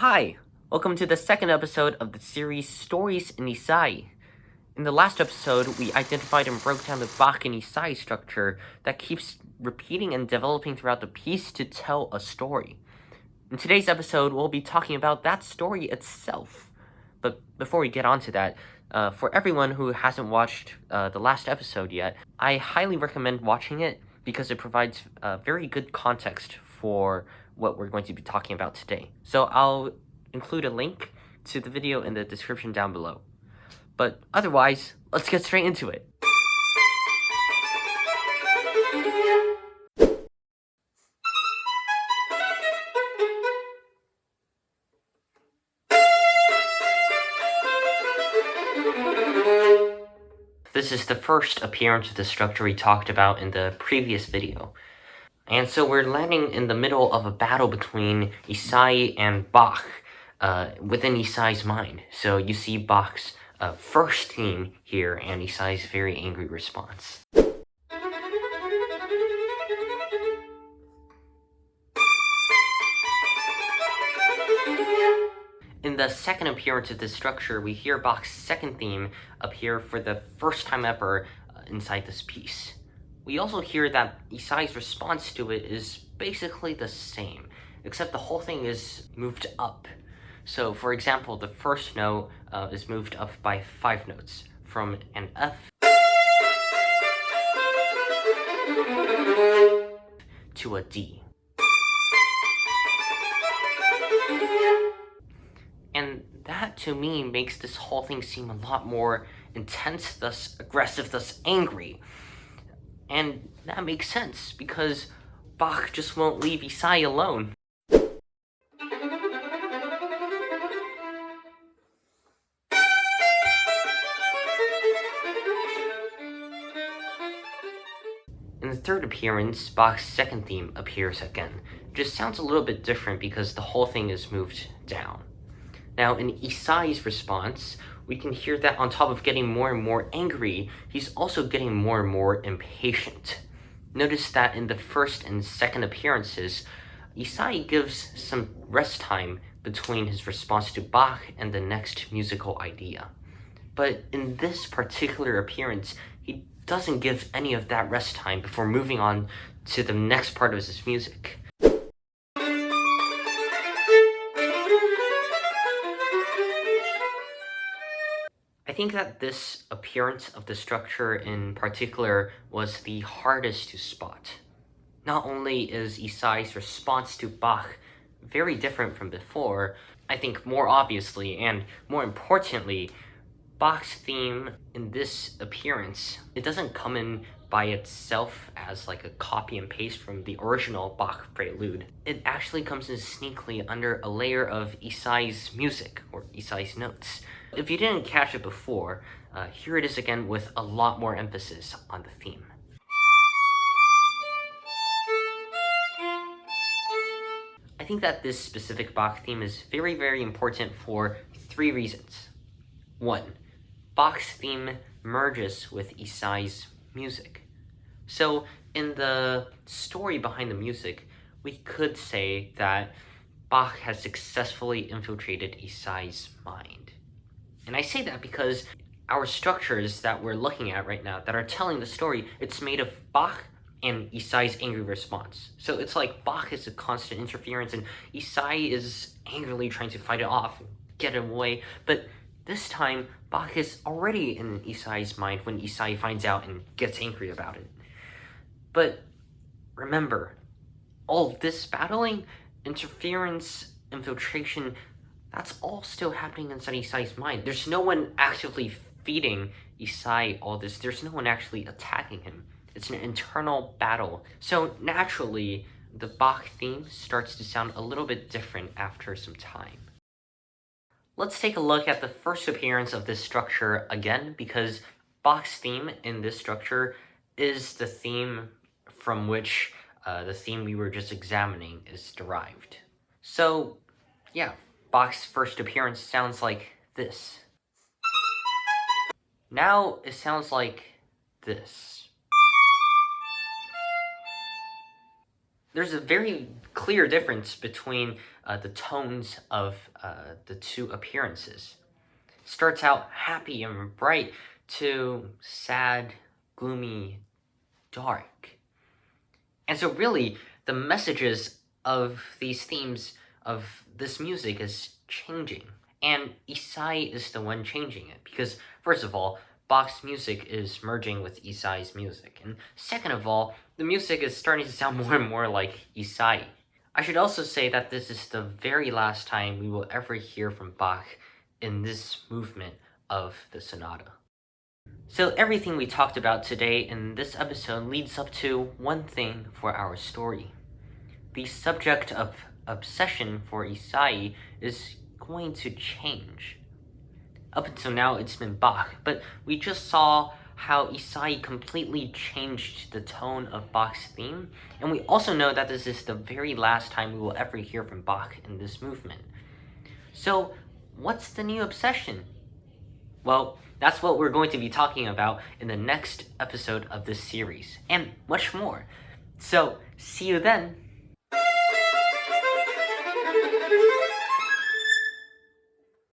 Hi, welcome to the second episode of the series Stories in Ysaÿe. In the last episode, we identified and broke down the Bach and Ysaÿe structure that keeps repeating and developing throughout the piece to tell a story. In today's episode, we'll be talking about that story itself. But before we get on to that, for everyone who hasn't watched the last episode yet, I highly recommend watching it because it provides very good context for what we're going to be talking about today. So I'll include a link to the video in the description down below. But otherwise, let's get straight into it. This is the first appearance of the structure we talked about in the previous video. And so we're landing in the middle of a battle between Ysaÿe and Bach within Ysaÿe's mind. So you see Bach's first theme here and Ysaÿe's very angry response. In the second appearance of this structure, we hear Bach's second theme appear for the first time ever inside this piece. We also hear that Ysaÿe's response to it is basically the same, except the whole thing is moved up. So, for example, the first note is moved up by 5 notes, from an F to a D. And that, to me, makes this whole thing seem a lot more intense, thus aggressive, thus angry. And that makes sense, because Bach just won't leave Ysaÿe alone. In the third appearance, Bach's second theme appears again. It just sounds a little bit different because the whole thing is moved down. Now, in Ysaÿe's response, we can hear that on top of getting more and more angry, he's also getting more and more impatient. Notice that in the first and second appearances, Ysaÿe gives some rest time between his response to Bach and the next musical idea. But in this particular appearance, he doesn't give any of that rest time before moving on to the next part of his music. I think that this appearance of the structure in particular was the hardest to spot. Not only is Ysaÿe's response to Bach very different from before, I think more obviously and more importantly, Bach's theme in this appearance, it doesn't come in by itself as like a copy and paste from the original Bach Prelude. It actually comes in sneakily under a layer of Ysaÿe's music, or Ysaÿe's notes. If you didn't catch it before, here it is again with a lot more emphasis on the theme. I think that this specific Bach theme is very, very important for 3 reasons. 1. Bach's theme merges with Ysaÿe's music. So, in the story behind the music, we could say that Bach has successfully infiltrated Ysaÿe's mind. And I say that because our structures that we're looking at right now that are telling the story, it's made of Bach and Ysaÿe's angry response. So it's like Bach is a constant interference and Ysaÿe is angrily trying to fight it off and get him away. But this time, Bach is already in Ysaÿe's mind when Ysaÿe finds out and gets angry about it. But remember, all of this battling, interference, infiltration, that's all still happening inside Ysaÿe's mind. There's no one actively feeding Ysaÿe all this. There's no one actually attacking him. It's an internal battle. So naturally, the Bach theme starts to sound a little bit different after some time. Let's take a look at the first appearance of this structure again, because Bach's theme in this structure is the theme from which the theme we were just examining is derived. So, yeah, Bach's first appearance sounds like this. Now it sounds like this. There's a very clear difference between the tones of the two appearances. Starts out happy and bright to sad, gloomy, dark. And so really, the messages of these themes of this music is changing. And Ysaÿe is the one changing it, because first of all, Bach's music is merging with Ysaÿe's music. And second of all, the music is starting to sound more and more like Ysaÿe. I should also say that this is the very last time we will ever hear from Bach in this movement of the sonata. So everything we talked about today in this episode leads up to one thing for our story. The subject of obsession for Ysaÿe is going to change. Up until now, it's been Bach, but we just saw how Ysaÿe completely changed the tone of Bach's theme, and we also know that this is the very last time we will ever hear from Bach in this movement. So, what's the new obsession? Well, that's what we're going to be talking about in the next episode of this series, and much more. So, see you then!